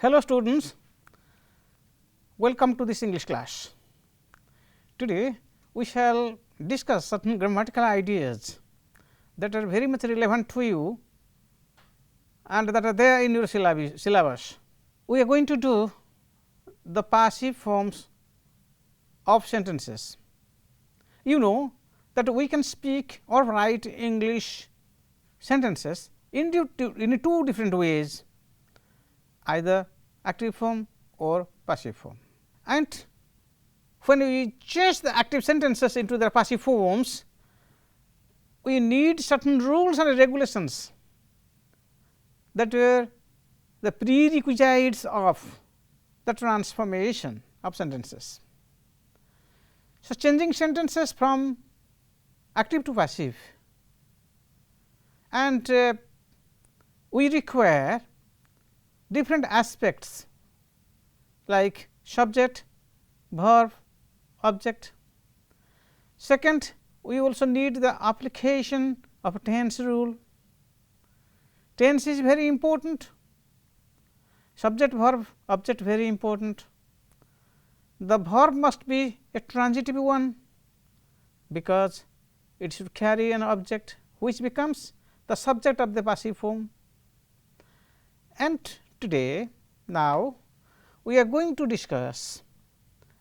Hello students, welcome to this English class. Today we shall discuss certain grammatical ideas that are very much relevant to you and that are there in your syllabus. We are going to do the passive forms of sentences. You know that we can speak or write English sentences in two different ways, either active form or passive form. And when we change the active sentences into their passive forms, we need certain rules and regulations that were the prerequisites of the transformation of sentences. So, changing sentences from active to passive, and we require different aspects like subject, verb, object. Second, we also need the application of a tense rule. Tense is very important, subject, verb, object very important. The verb must be a transitive one, because it should carry an object which becomes the subject of the passive form. And today, now we are going to discuss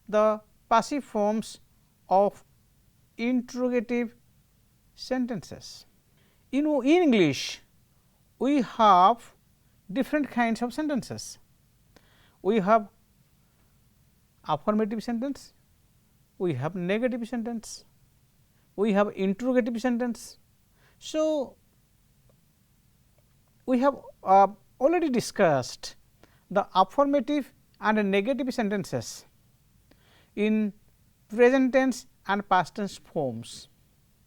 the passive forms of interrogative sentences. In English, we have different kinds of sentences. We have affirmative sentence, we have negative sentence, we have interrogative sentence. So, we have already discussed the affirmative and negative sentences in present tense and past tense forms,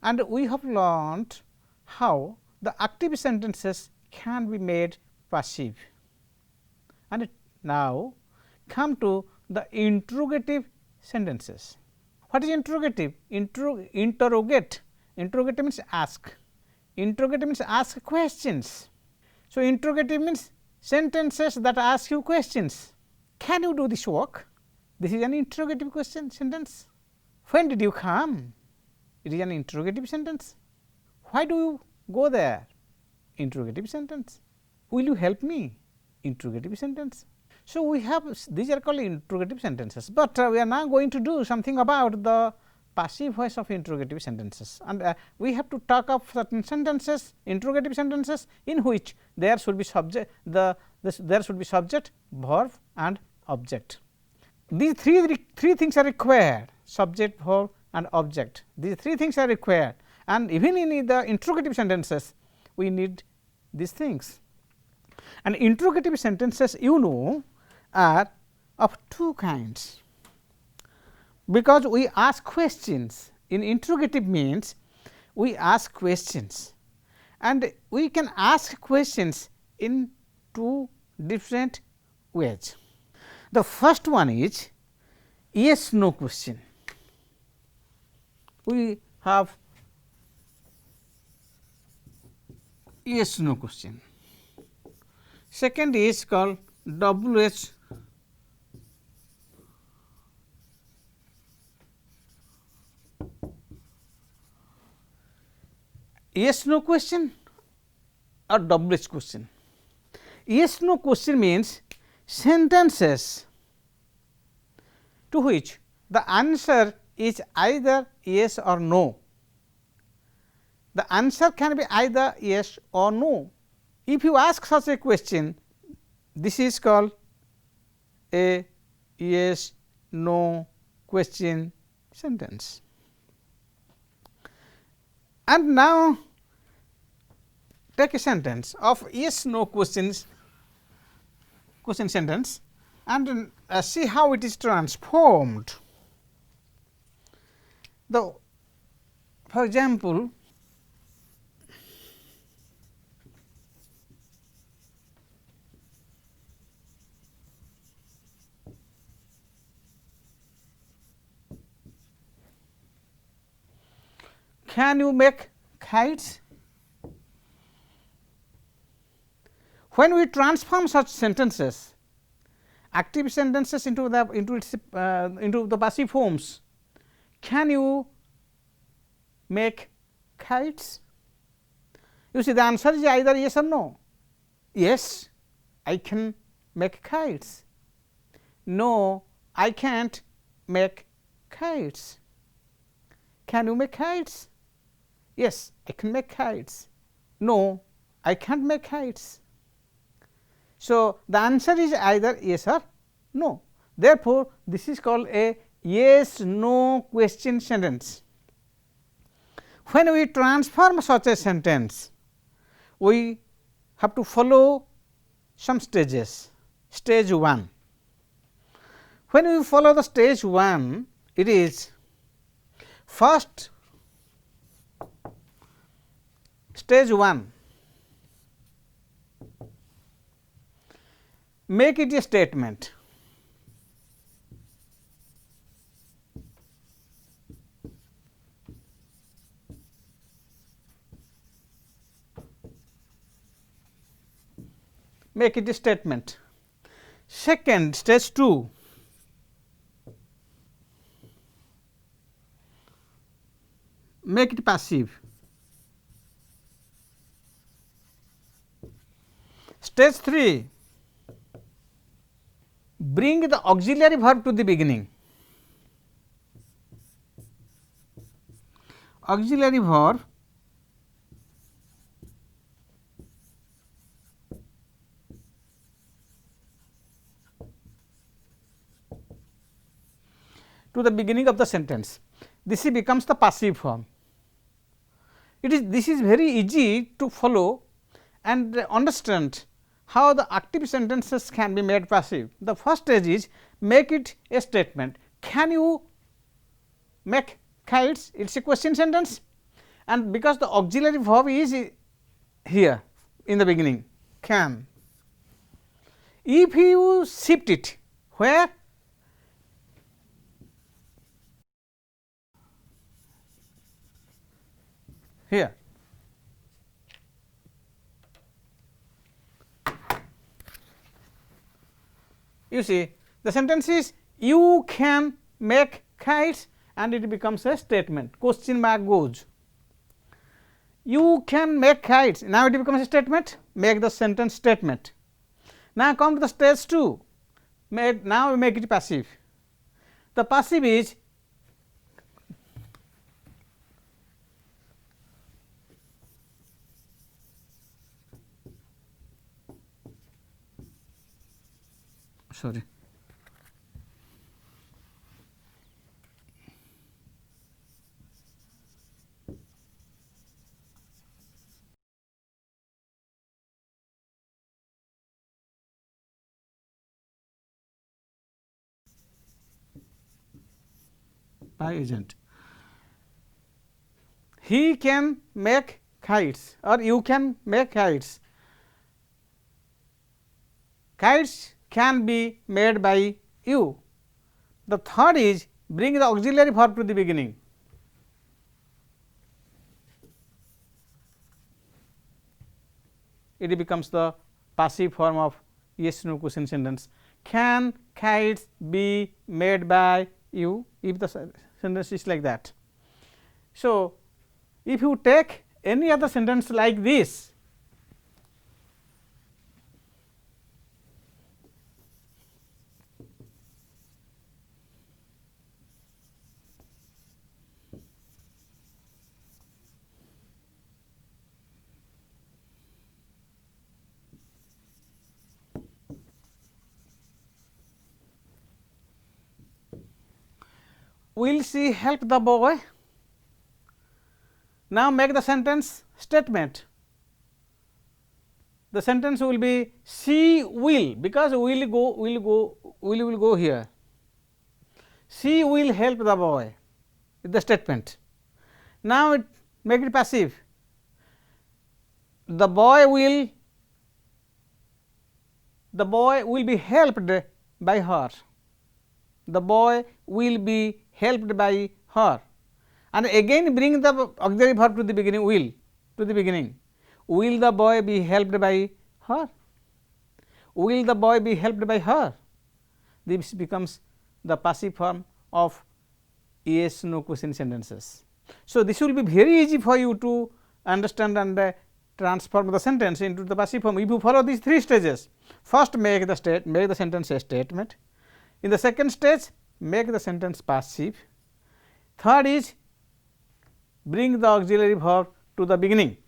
and we have learned how the active sentences can be made passive. And now come to the interrogative sentences. What is interrogative? Interrogate. Interrogative means ask. Interrogative means ask questions. So, interrogative means sentences that ask you questions. Can you do this work? This is an interrogative question sentence. When did you come? It is an interrogative sentence. Why do you go there? Interrogative sentence. Will you help me? Interrogative sentence. So, we have these are called interrogative sentences, but we are now going to do something about the passive voice of interrogative sentences, and we have to talk of certain sentences, interrogative sentences, in which there should be subject, there should be subject, verb and object. These three things are required: subject, verb and object. These three things are required, and even in the interrogative sentences we need these things. And interrogative sentences, you know, are of two kinds, because we ask questions. In interrogative means we ask questions, and we can ask questions in two different ways. The first one is yes no question. We have yes no question. Second is called WH yes no question or WH question. Yes no question means sentences to which the answer is either yes or no. The answer can be either yes or no. If you ask such a question, this is called a yes no question sentence. And now take a sentence of yes no question sentence and see how it is transformed. For example, can you make kites? When we transform such sentences active sentences into the passive forms, can you make kites? You see, the answer is either yes or no. Yes, I can make kites. No, I can't make kites. Can you make kites? Yes, I can make kites. No, I can't make kites. So, the answer is either yes or no. Therefore, this is called a yes no question sentence. When we transform such a sentence, we have to follow some stages. Stage 1. When we follow the stage 1, it is first stage 1, make it a statement. Make it a statement. Second, stage 2, make it passive. Stage 3, bring the auxiliary verb to the beginning. Auxiliary verb to the beginning of the sentence. This becomes the passive form. This is very easy to follow and understand how the active sentences can be made passive. The first stage is make it a statement. Can you make kites? It is a question sentence, and because the auxiliary verb is here in the beginning, can. If you shift it where? Here. You see, the sentence is you can make kites, and it becomes a statement. Question mark goes. You can make kites. Now it becomes a statement. Make the sentence statement. Now come to the stage 2. Now we make it passive. The passive is sorry. By agent. He can make kites, or you can make kites. Kites can be made by you. The third is bring the auxiliary verb to the beginning. It becomes the passive form of yes no question sentence. Can kites be made by you, if the sentence is like that. So, if you take any other sentence like this, will she help the boy? Now make the sentence statement. The sentence will be she will, because will will go here. She will help the boy with the statement. Now make it passive. The boy will be helped by her. The boy will be helped by her, and again bring the auxiliary verb to the beginning, will to the beginning. Will the boy be helped by her? Will the boy be helped by her? this becomes the passive form of yes no question sentences. So, this will be very easy for you to understand and transform the sentence into the passive form if you follow these 3 stages. First, make the sentence a statement. In the second stage, make the sentence passive. Third is bring the auxiliary verb to the beginning.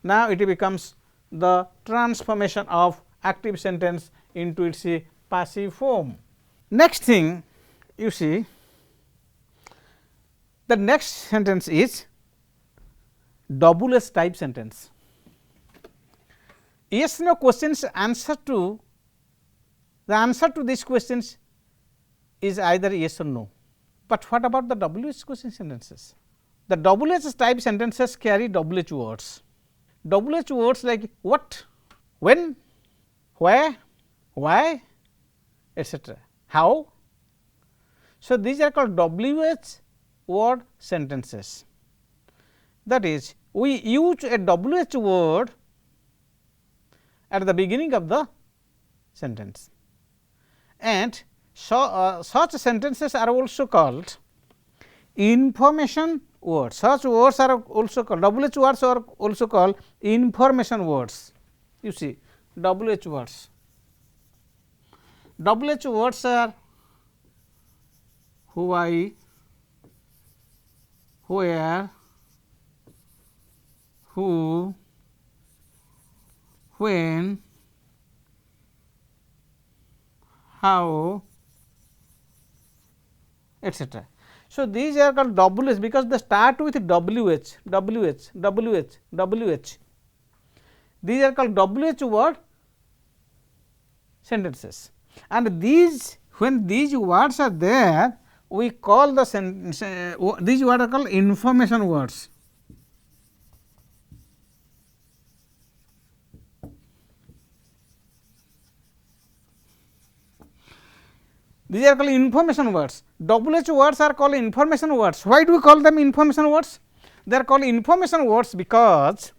Now, it becomes the transformation of active sentence into its passive form. Next thing you see, the next sentence is WS type sentence. Yes no questions the answer to these questions is either yes or no. But what about the WH question sentences? The WH type sentences carry WH words. WH words like what, when, where, why, etc. How. So, these are called WH word sentences. That is, we use a WH word at the beginning of the sentence, and such sentences are also called information words. Such words are also called WH words are also called information words. You see WH words. WH words are why, where, who, when, how, etc. So, these are called WH because they start with WH, WH, WH, WH. These are called WH word sentences, and these, when these words are there, we call the sentence, these words are called information words. These are called information words. WH words are called information words. Why do we call them information words? They are called information words because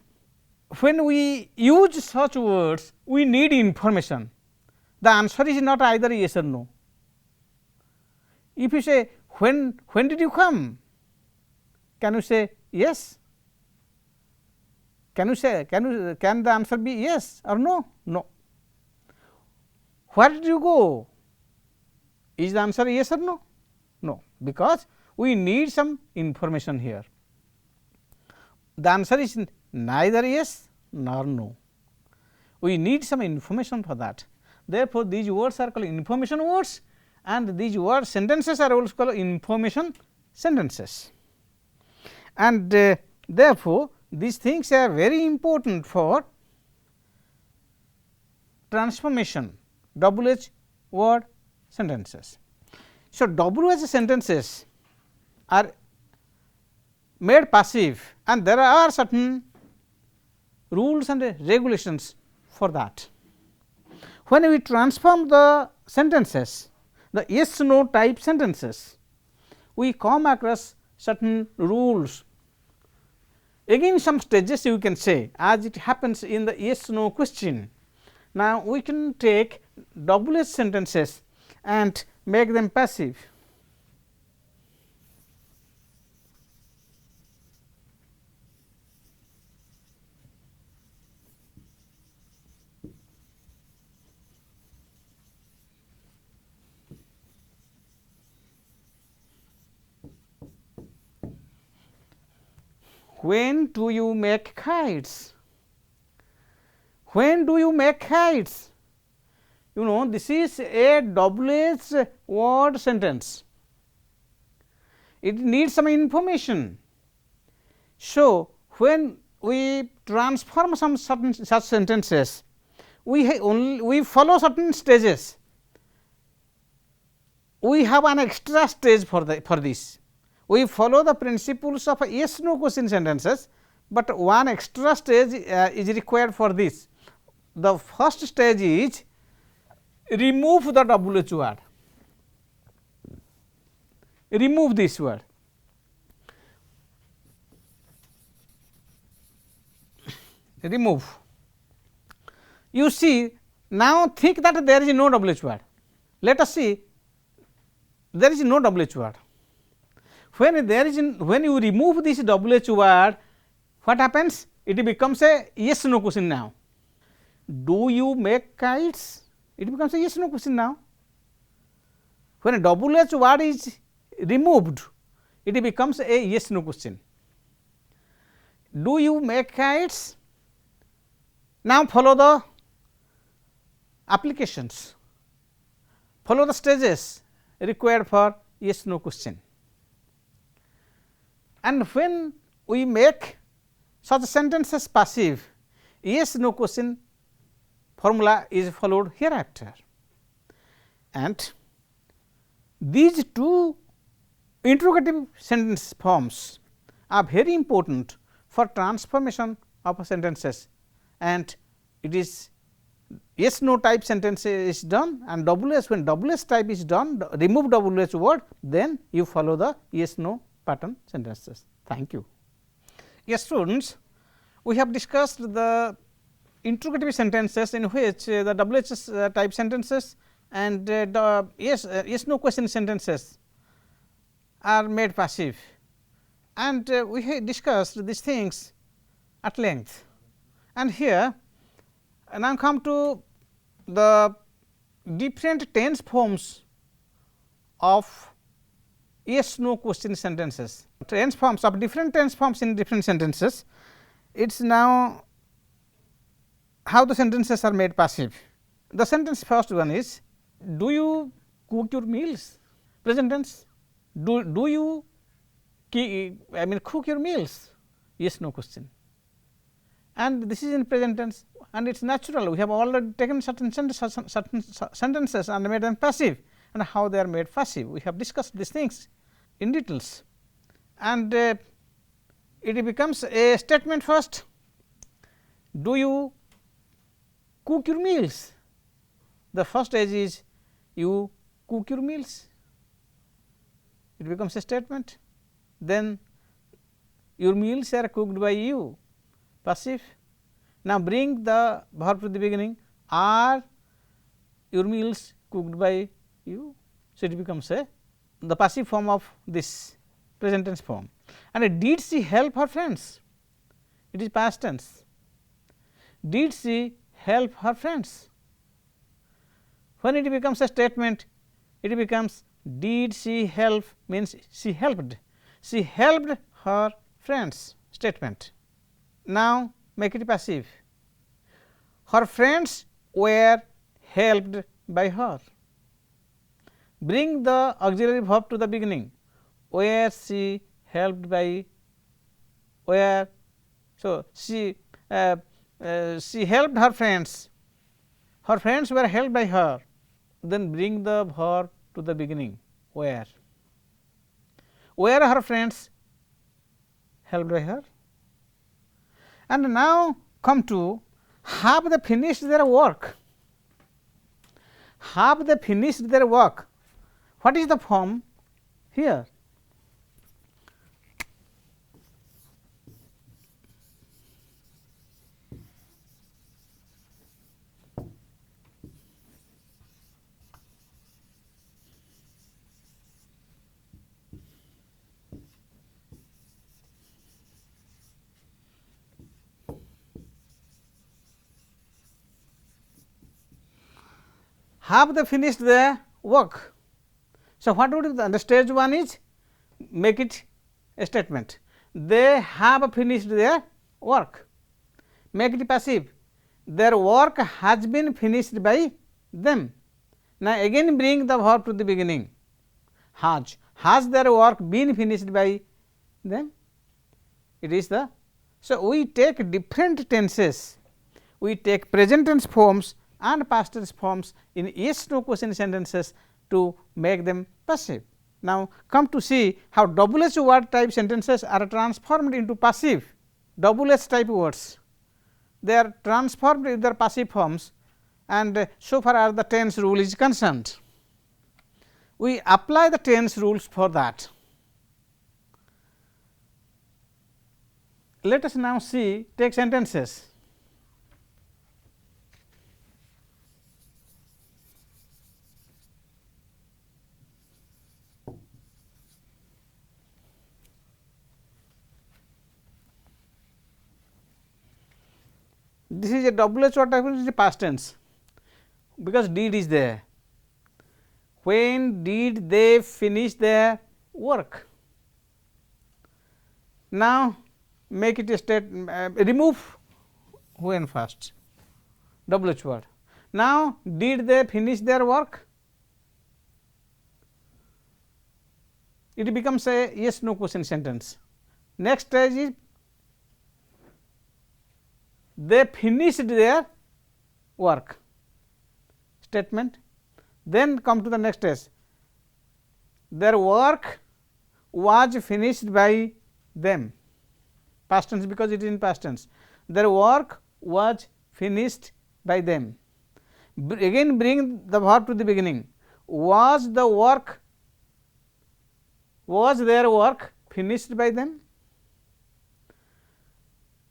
when we use such words, we need information. The answer is not either yes or no. If you say when did you come? Can you say yes? Can the answer be yes or no? No. Where did you go? Is the answer yes or no? No, because we need some information here. The answer is neither yes nor no. We need some information for that. Therefore, these words are called information words, and these word sentences are also called information sentences. And therefore, these things are very important for transformation WH word sentences. So, WH sentences are made passive, and there are certain rules and regulations for that. When we transform the sentences, the yes no type sentences, we come across certain rules. Again, some stages you can say, as it happens in the yes no question. Now, we can take WH sentences and make them passive. When do you make kites? When do you make kites? You know, this is a WH word sentence. It needs some information. So, when we transform some certain such sentences, we follow certain stages. We have an extra stage for this. We follow the principles of yes no question sentences, but one extra stage is required for this. The first stage is remove the WH word, remove this word. Remove. You see, now think that there is no WH word. Let us see there is no WH word. When you remove this WH word, what happens? It becomes a yes no question now. Do you make kites? It becomes a yes no question now. When a WH word is removed, it becomes a yes no question. Do you make kites? Now follow the applications, follow the stages required for yes no question. And when we make such sentences passive, yes no question formula is followed hereafter. And these two interrogative sentence forms are very important for transformation of sentences, and it is yes no type sentence is done, and WH, when WH type is done, remove WH word, then you follow the yes no pattern sentences. Thank you. Yes, students, we have discussed the interrogative sentences in which the WH type sentences and the yes no question sentences are made passive, and we have discussed these things at length. And here now come to the different tense forms of yes no question sentences. Tense forms of different tense forms in different sentences. It is now how the sentences are made passive. The sentence first one is, do you cook your meals? Present tense. Do you cook your meals? Yes no question. And this is in present tense, and it is natural. We have already taken certain sentences and made them passive, and how they are made passive. We have discussed these things in details, and it becomes a statement first. Do you cook your meals? The first stage is you cook your meals. It becomes a statement. Then your meals are cooked by you, passive. Now bring the verb to the beginning. Are your meals cooked by you? So it becomes the passive form of this present tense form. And did she help her friends? It is past tense. Did she help her friends? When it becomes a statement, it becomes did she help, means she helped. She helped her friends, statement. Now make it passive. Her friends were helped by her. Bring the auxiliary verb to the beginning. Were she helped by where? So she helped her friends. Her friends were helped by her. Then bring the verb to the beginning. Where? Were her friends helped by her? And now come to, have they finished their work? Have they finished their work? What is the form here? Have they finished their work? So what would be the stage one is, make it a statement. They have finished their work. Make it passive. Their work has been finished by them. Now again bring the verb to the beginning. Has their work been finished by them? It is the, so we take different tenses. We take present tense forms and past tense forms in yes no question sentences to make them passive. Now come to see how WH word type sentences are transformed into passive WH type words. They are transformed in their passive forms, and so far as the tense rule is concerned, we apply the tense rules for that. Let us now see, take sentences. this is a WH word type, is a past tense, because did is there. When did they finish their work? Now, make it a state, remove when first, WH word. Now, did they finish their work? It becomes a yes no question sentence. Next stage is they finished their work statement. Then come to the next stage, their work was finished by them, past tense, because it is in past tense. Their work was finished by them. Again bring the verb to the beginning. Was the work, was their work finished by them?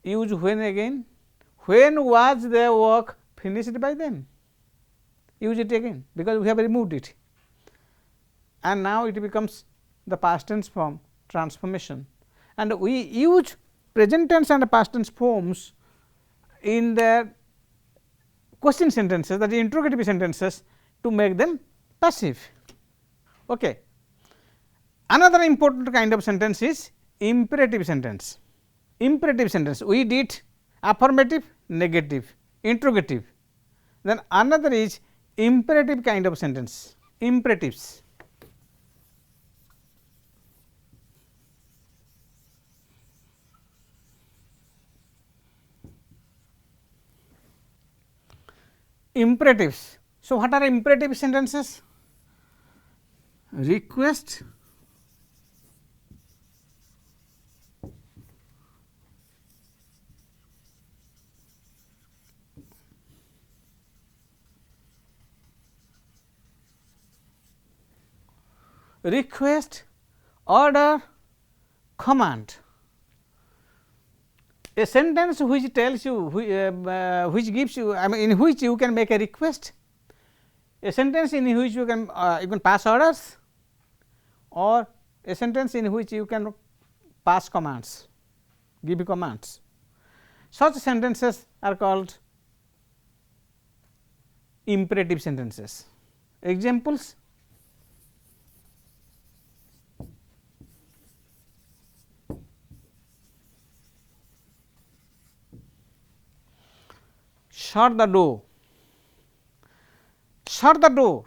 Use when again. When was their work finished by them? Use it again, because we have removed it, and now it becomes the past tense form transformation, and we use present tense and past tense forms in their question sentences, that is interrogative sentences, to make them passive. Okay. Another important kind of sentence is imperative sentence. Imperative sentence, we did affirmative, negative, interrogative. Then another is imperative kind of sentence, imperatives. Imperatives. So, what are imperative sentences? Request, request, order, command. A sentence which tells you, which gives you, I mean, in which you can make a request, a sentence in which you can pass orders, or a sentence in which you can pass commands, give commands. Such sentences are called imperative sentences. Examples: shut the door, shut the door.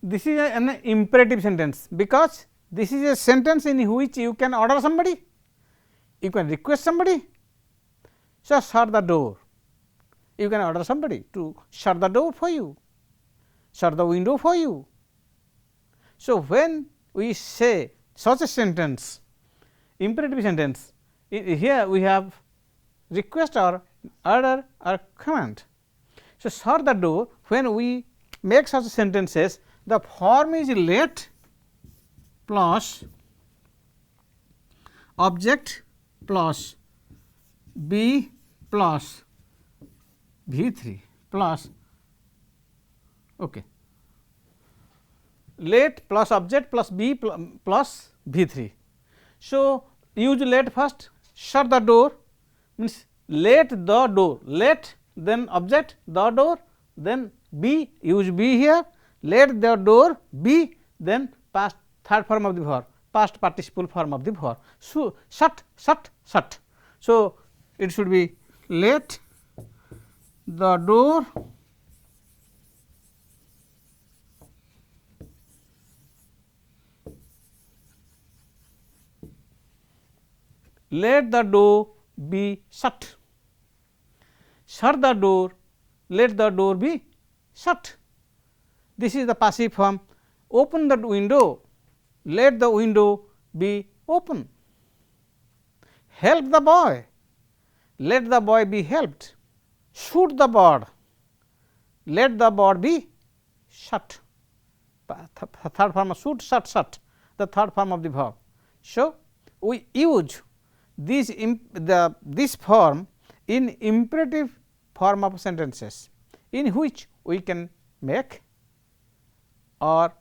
This is an imperative sentence, because this is a sentence in which you can order somebody, you can request somebody. So, shut the door, you can order somebody to shut the door for you, shut the window for you. So, when we say such a sentence, imperative sentence, here we have request or order or command. So, shut the door, when we make such sentences, the form is let plus object plus be plus V3 plus, okay, let plus object plus be plus V3. So, use let first, shut the door means let the door, let then object the door, then be, use be here, let the door be, then past third form of the verb, past participle form of the verb. So, shut, shut, shut. So, it should be let the door let the door be shut, shut the door, let the door be shut. This is the passive form. Open the window, let the window be open. Help the boy, let the boy be helped. Shoot the bird, let the bird be shot. Third form of shoot, shut, shut, the third form of the verb. So, we use this form in imperative form of sentences, in which we can make, or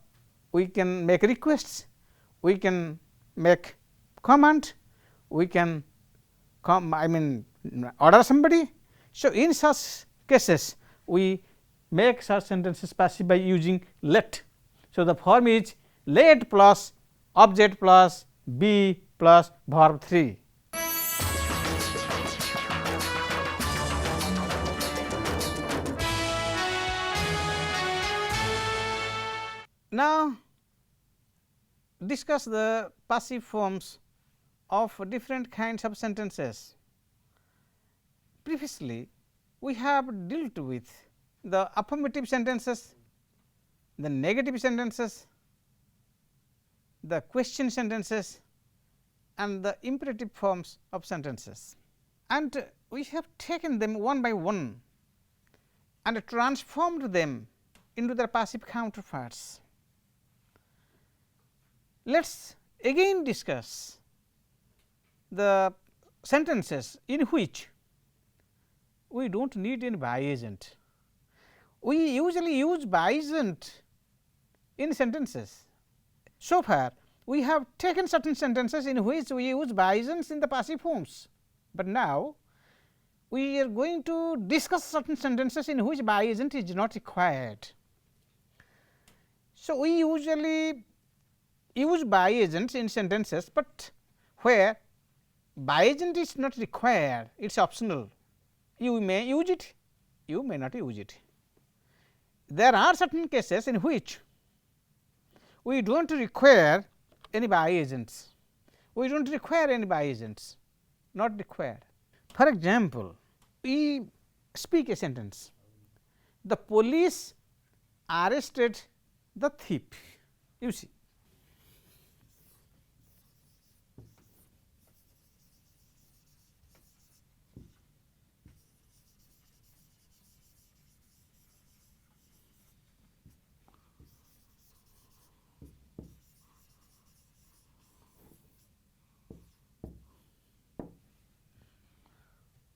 we can make requests, we can make command, we can order somebody. So, in such cases we make such sentences passive by using let. So, the form is let plus object plus be plus verb 3. Now, discuss the passive forms of different kinds of sentences. Previously, we have dealt with the affirmative sentences, the negative sentences, the question sentences and the imperative forms of sentences. And we have taken them one by one and transformed them into their passive counterparts. Let us again discuss the sentences in which we do not need any by agent. We usually use by agent in sentences. So far, we have taken certain sentences in which we use by agents in the passive forms, but now we are going to discuss certain sentences in which by agent is not required. So, we usually use by agents in sentences, but where by agent is not required, it is optional. You may use it, you may not use it. There are certain cases in which we do not require any by agents, we do not require any by agents, not required. For example, we speak a sentence, the police arrested the thief. You see,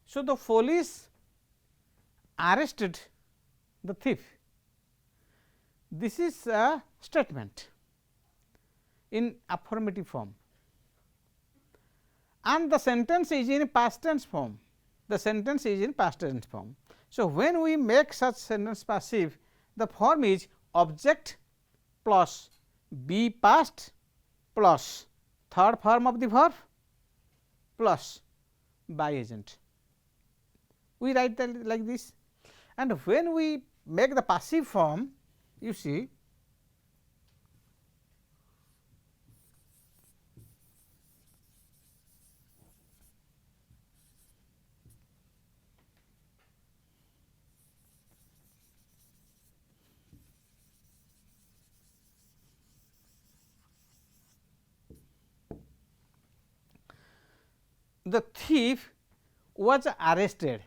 so the police arrested the thief. This is a statement in affirmative form and the sentence is in past tense form. The sentence is in past tense form. So, when we make such sentence passive, the form is object plus be past plus third form of the verb plus by agent. We write that like this, and when we make the passive form, you see the thief was arrested,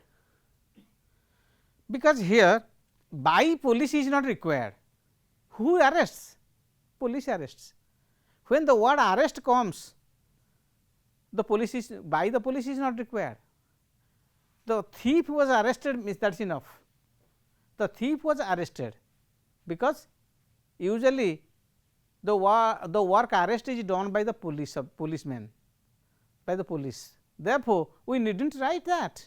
because here by police is not required. Who arrests? Police arrests. When the word arrest comes, the police is by the police is not required. The thief was arrested means that is enough. The thief was arrested, because usually the work arrest is done by the policeman, by the police. Therefore, we need not write that.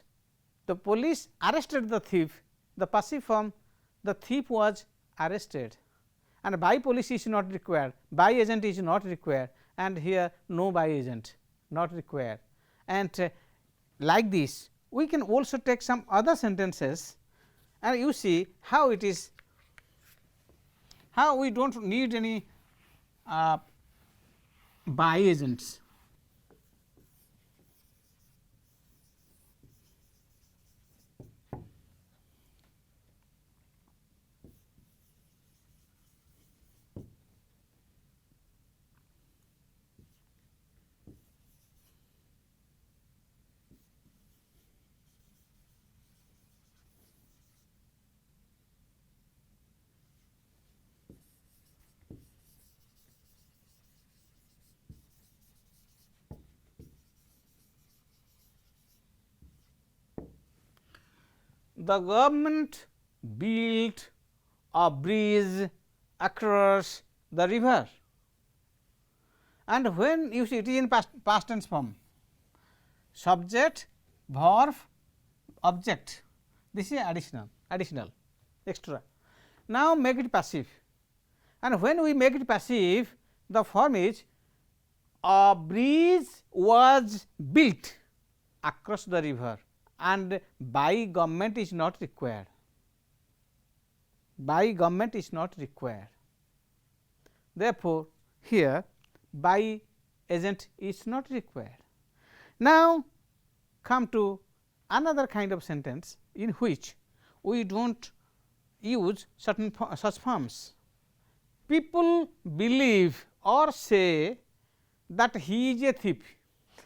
The police arrested the thief, the passive form, the thief was arrested, and by police is not required, by agent is not required, and here no by agent not required. And like this we can also take some other sentences, and you see how it is, how we do not need any by agents. The government built a bridge across the river, and when you see it is in past tense form, subject verb, object, this is additional, extra. Now make it passive, and when we make it passive, the form is a bridge was built across the river and by government is not required. By government is not required. Therefore, here by agent is not required. Now, come to another kind of sentence in which we do not use certain such forms. People believe or say that he is a thief.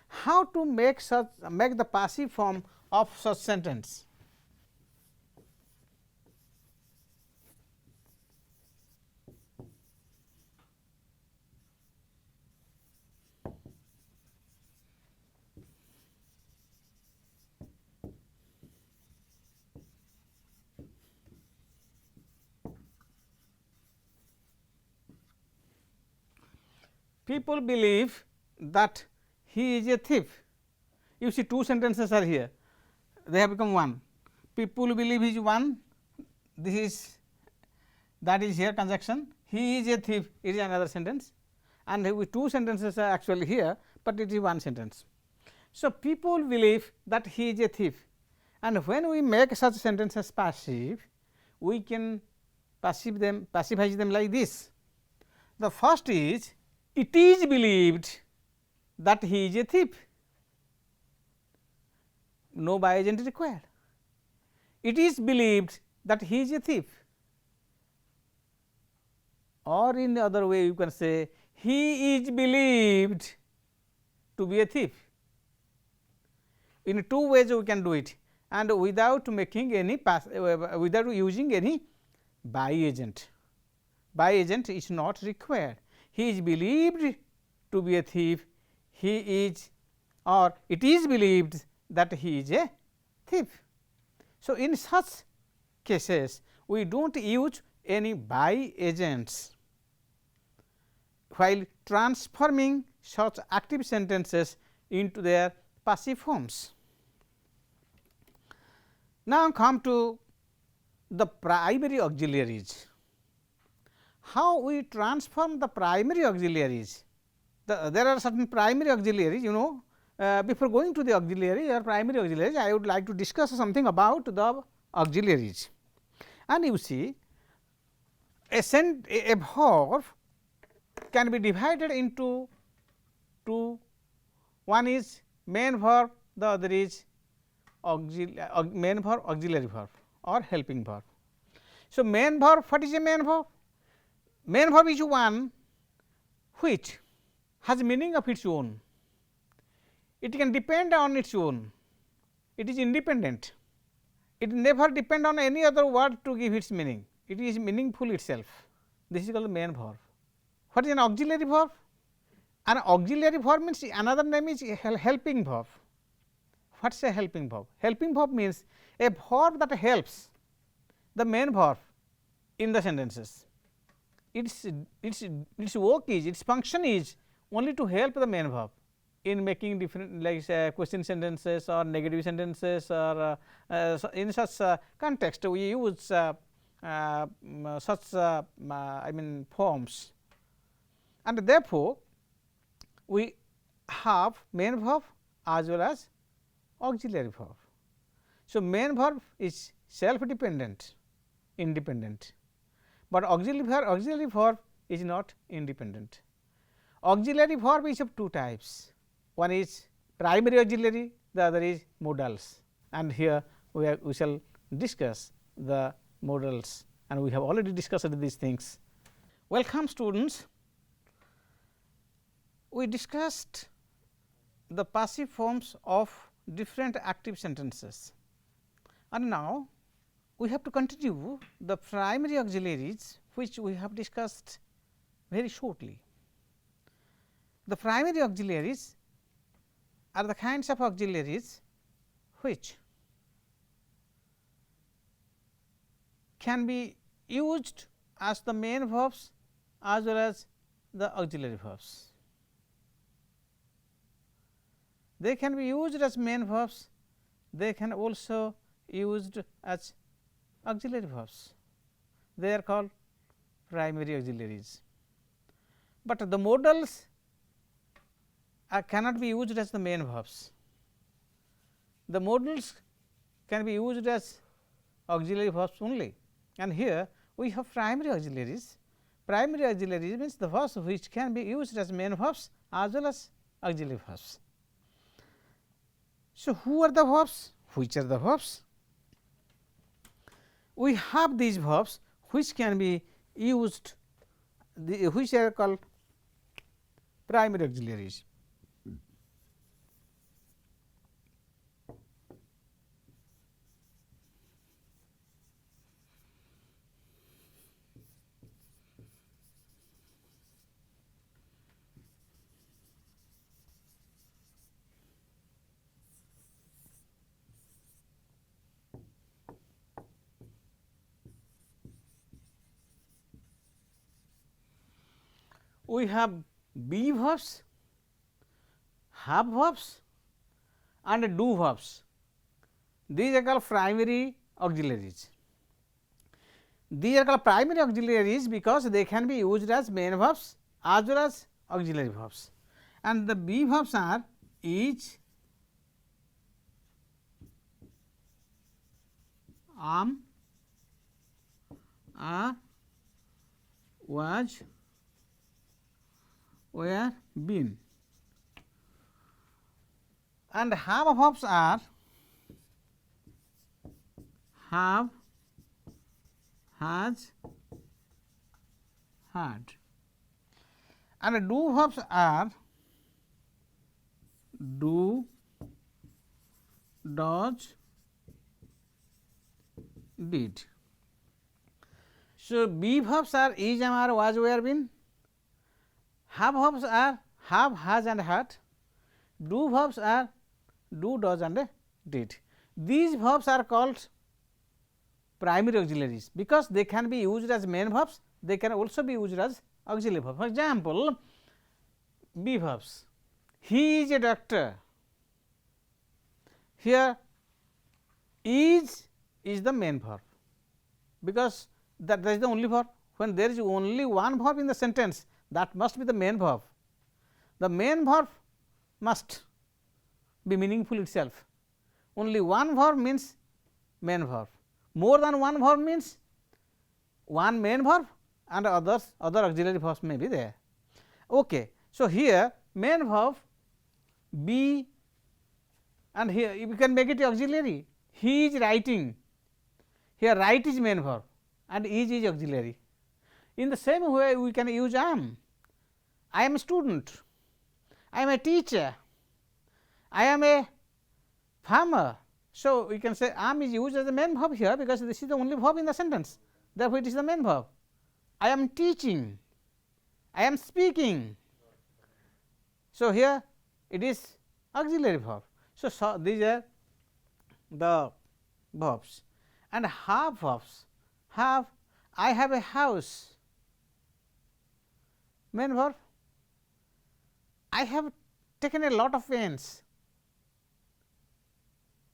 How to make the passive form of such sentence? People believe that he is a thief. You see, two sentences are here, they have become one. People believe is one, this is that is here conjunction, he is a thief is another sentence, and with two sentences are actually here, but it is one sentence. So, people believe that he is a thief, and when we make such sentences passive, we can passivize them like this. The first is, it is believed that he is a thief, no by agent is required. It is believed that he is a thief, or in the other way you can say he is believed to be a thief. In two ways we can do it, and without making any without using any by agent. By agent is not required. He is believed to be a thief, he is, or it is believed that he is a thief. So, in such cases we do not use any by agents while transforming such active sentences into their passive forms. Now, come to the primary auxiliaries. How we transform the primary auxiliaries? There are certain primary auxiliaries, you know. Before going to the auxiliary or primary auxiliaries, I would like to discuss something about the auxiliaries. And you see, a verb can be divided into two. One is main verb, the other is main verb, auxiliary verb or helping verb. So, main verb, what is a main verb? Main verb is one which has meaning of its own. It can depend on its own, it is independent, it never depend on any other word to give its meaning, it is meaningful itself. This is called the main verb. What is an auxiliary verb? An auxiliary verb means another name is helping verb. What is a helping verb? Helping verb means a verb that helps the main verb in the sentences. Its work is, its function is only to help the main verb in making different, like question sentences or negative sentences, or in such context we use such I mean forms, and therefore, we have main verb as well as auxiliary verb. So, main verb is self dependent, independent, but auxiliary verb is not independent. Auxiliary verb is of two types. One is primary auxiliary, the other is modals, and here we shall discuss the modals, and we have already discussed these things. Welcome students, we discussed the passive forms of different active sentences, and now we have to continue the primary auxiliaries, which we have discussed very shortly. The primary auxiliaries are the kinds of auxiliaries which can be used as the main verbs as well as the auxiliary verbs. They can be used as main verbs they can also used as auxiliary verbs. They are called primary auxiliaries, but the modals cannot be used as the main verbs. The modals can be used as auxiliary verbs only, and here we have primary auxiliaries. Primary auxiliaries means the verbs which can be used as main verbs as well as auxiliary verbs. So, who are the verbs? Which are the verbs? We have these verbs which can be used, which are called primary auxiliaries. We have be verbs, have verbs and do verbs. These are called primary auxiliaries. These are called primary auxiliaries because they can be used as main verbs as well as auxiliary verbs, and the be verbs are is, am, are, was, were, been, and have verbs are have, has, had, and do verbs are do, does, did. So, be verbs are is, am, are, was, were, been. Have verbs are have, has and had. Do verbs are do, does and did. These verbs are called primary auxiliaries because they can be used as main verbs, they can also be used as auxiliary verbs. For example, be verbs, he is a doctor. Here is the main verb because that is the only verb. When there is only one verb in the sentence, that must be the main verb. The main verb must be meaningful itself. Only one verb means main verb. More than one verb means one main verb and other auxiliary verbs may be there. Okay. So, here main verb be, and here you can make it auxiliary. He is writing. Here write is main verb and is auxiliary. In the same way we can use am. I am a student, I am a teacher, I am a farmer. So, we can say am is used as the main verb here because this is the only verb in the sentence, therefore, it is the main verb. I am teaching, I am speaking. So, here it is auxiliary verb. So, these are the verbs, and have verbs. Have, I have a house, main verb. I have taken a lot of pains.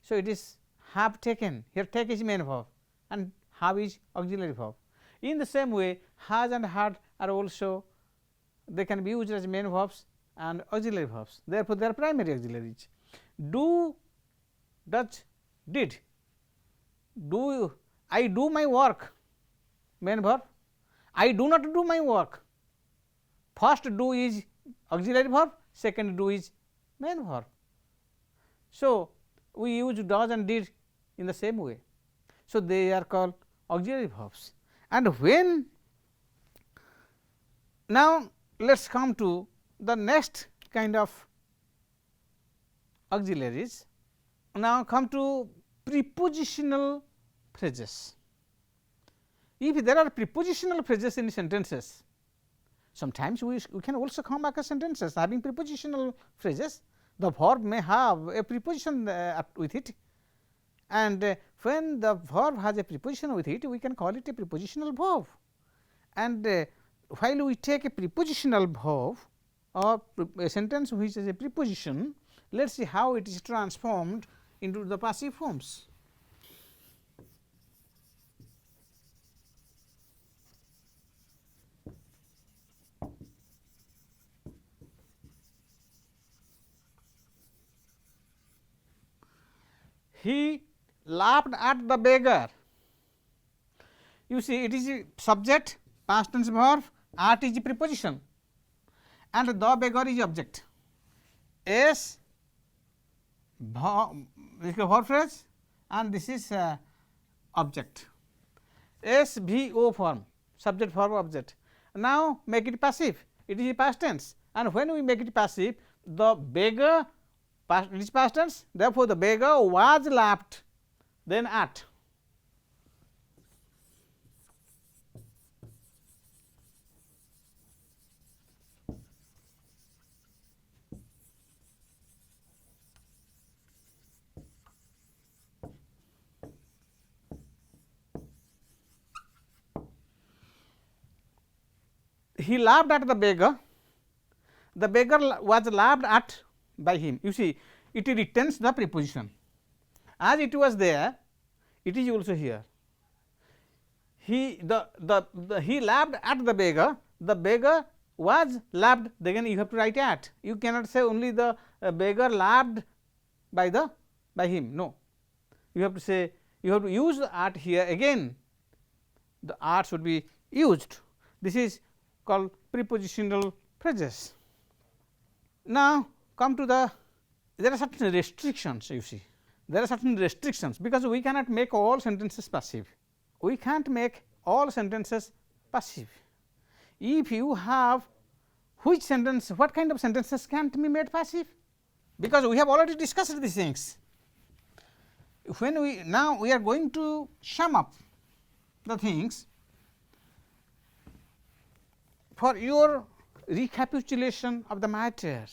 So, it is have taken, here take is main verb and have is auxiliary verb. In the same way, has and had are also, they can be used as main verbs and auxiliary verbs, therefore, they are primary auxiliaries. Do, does, did. Do, I do my work, main verb. I do not do my work. First do is auxiliary verb, second do is main verb. So, we use does and did in the same way. So, they are called auxiliary verbs. And when, now let us come to the next kind of auxiliaries. Now, come to prepositional phrases. If there are prepositional phrases in sentences, sometimes we can also come back as sentences having prepositional phrases. The verb may have a preposition with it, and when the verb has a preposition with it, we can call it a prepositional verb. And while we take a prepositional verb or a sentence which is a preposition, let us see how it is transformed into the passive forms. He laughed at the beggar. You see, it is a subject, past tense verb, at is a preposition, and the beggar is object. S this is a verb phrase, and this is object. SVO form, subject verb object. Now make it passive. It is a past tense, and when we make it passive, the beggar, it is past tense. Therefore, the beggar was laughed, then at. He laughed at the beggar was laughed at by him. You see, it retains the preposition. As it was there, it is also here. He laughed at the beggar was laughed, then you have to write at. You cannot say only the beggar laughed by him. No, you have to say, you have to use the at here again. The at should be used. This is called prepositional phrases. Now come to there are certain restrictions. You see, there are certain restrictions, because we cannot make all sentences passive. We can't make all sentences passive. If you have which sentence, what kind of sentences can't be made passive? Because we have already discussed these things. When now we are going to sum up the things for your recapitulation of the matter.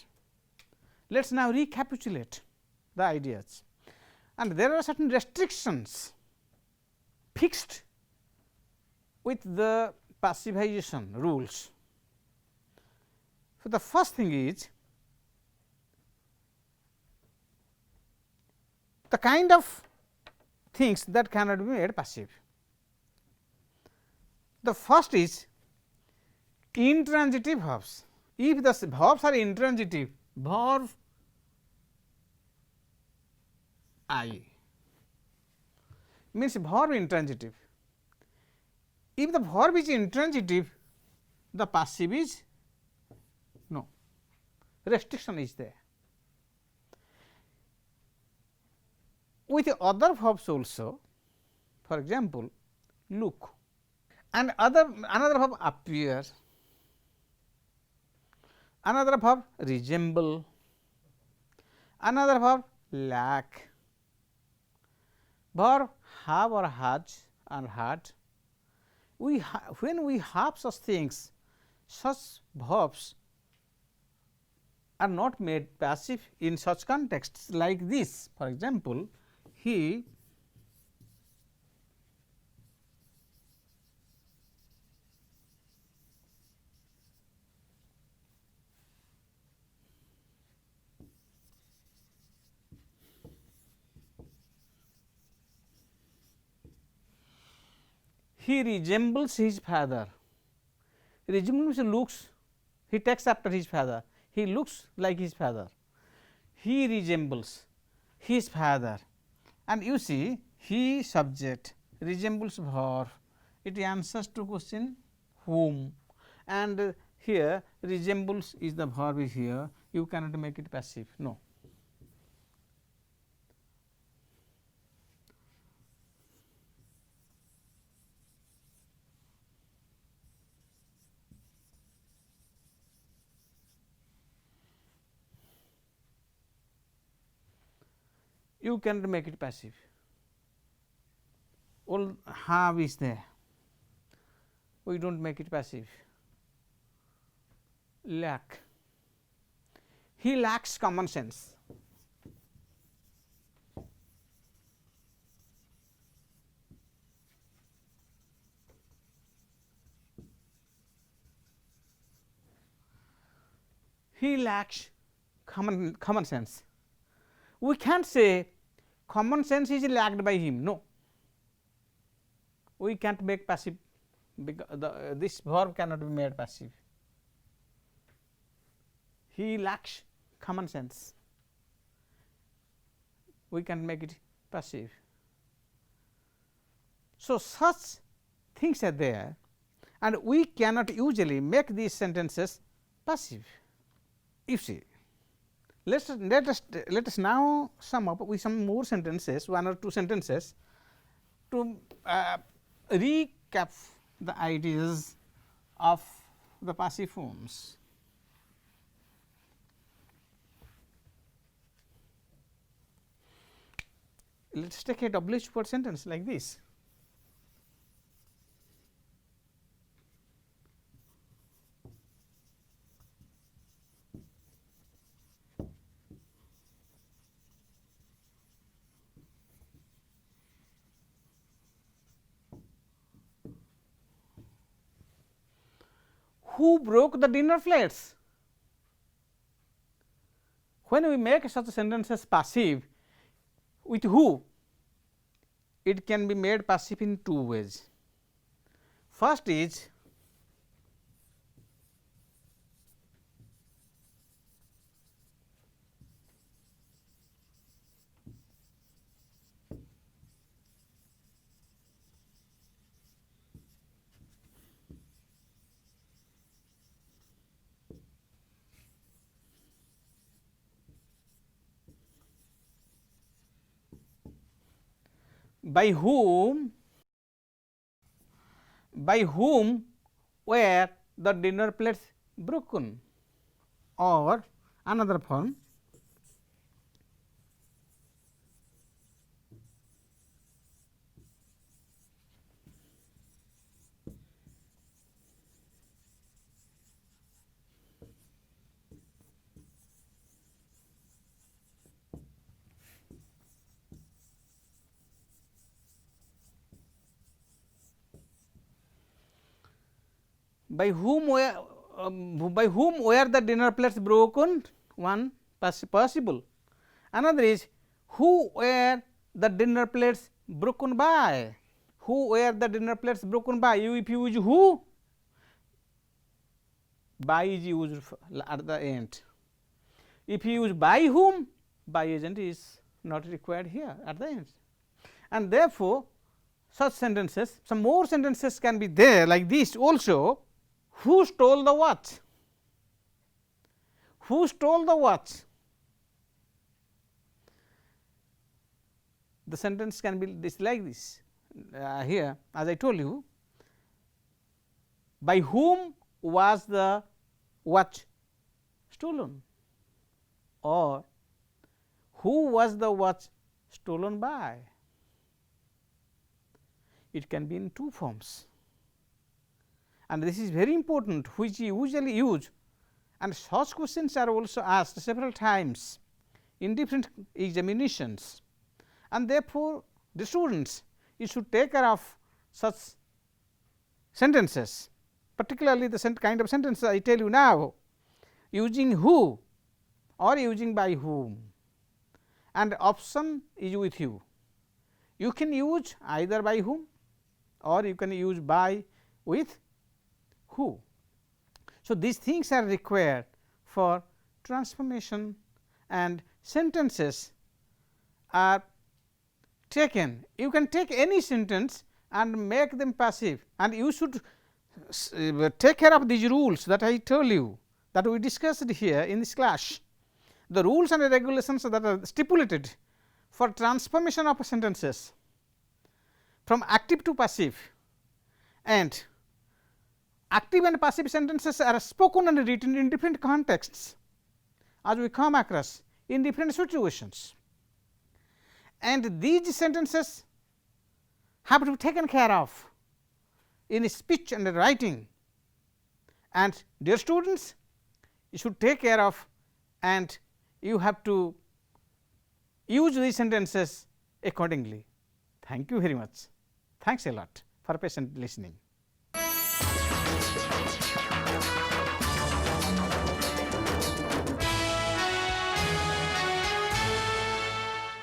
Let us now recapitulate the ideas, and there are certain restrictions fixed with the passivization rules. So, the first thing is the kind of things that cannot be made passive. The first is intransitive verbs. If the verbs are intransitive, verb I means verb intransitive. If the verb is intransitive, the passive is no, restriction is there. With other verbs also, for example, look, and another verb appear, another verb resemble, another verb lack, verb have or has and had. When we have such things, such verbs are not made passive in such contexts like this. For example, he resembles his father. Resembles looks, he takes after his father, he looks like his father. He resembles his father, and you see, he subject, resembles verb, it answers to question whom, and here resembles is the verb is here, you cannot make it passive, no. You cannot make it passive. All have is there, we do not make it passive. Lack, he lacks common sense. He lacks common sense. We can't say common sense is lacked by him. No, we can't make passive, because this verb cannot be made passive. He lacks common sense, we can make it passive. So, such things are there, and we cannot usually make these sentences passive. You see, let us now sum up with some more sentences, one or two sentences, to recap the ideas of the passive forms. Let us take a WH word sentence like this. Who broke the dinner plates? When we make such sentences passive with who, it can be made passive in two ways. First is by whom were the dinner plates broken, or another form, by whom were the dinner plates broken, one possible. Another is who were the dinner plates broken by, who were the dinner plates broken by. If you use who, by is used at the end. If you use by whom, by agent is not required here at the end, and therefore such sentences, some more sentences can be there like this also. Who stole the watch? Who stole the watch? The sentence can be this like this here, as I told you, by whom was the watch stolen, or who was the watch stolen by. It can be in two forms, and this is very important, which you usually use, and such questions are also asked several times in different examinations, and therefore, the students, you should take care of such sentences, particularly the kind of sentences I tell you now, using who or using by whom, and option is with you. You can use either by whom or you can use by with who. So, these things are required for transformation, and sentences are taken. You can take any sentence and make them passive, and you should take care of these rules that I told you, that we discussed here in this class. The rules and regulations that are stipulated for transformation of sentences from active to passive, and active and passive sentences are spoken and written in different contexts as we come across in different situations, and these sentences have to be taken care of in speech and writing, and dear students, you should take care of, and you have to use these sentences accordingly. Thank you very much. Thanks a lot for patient listening.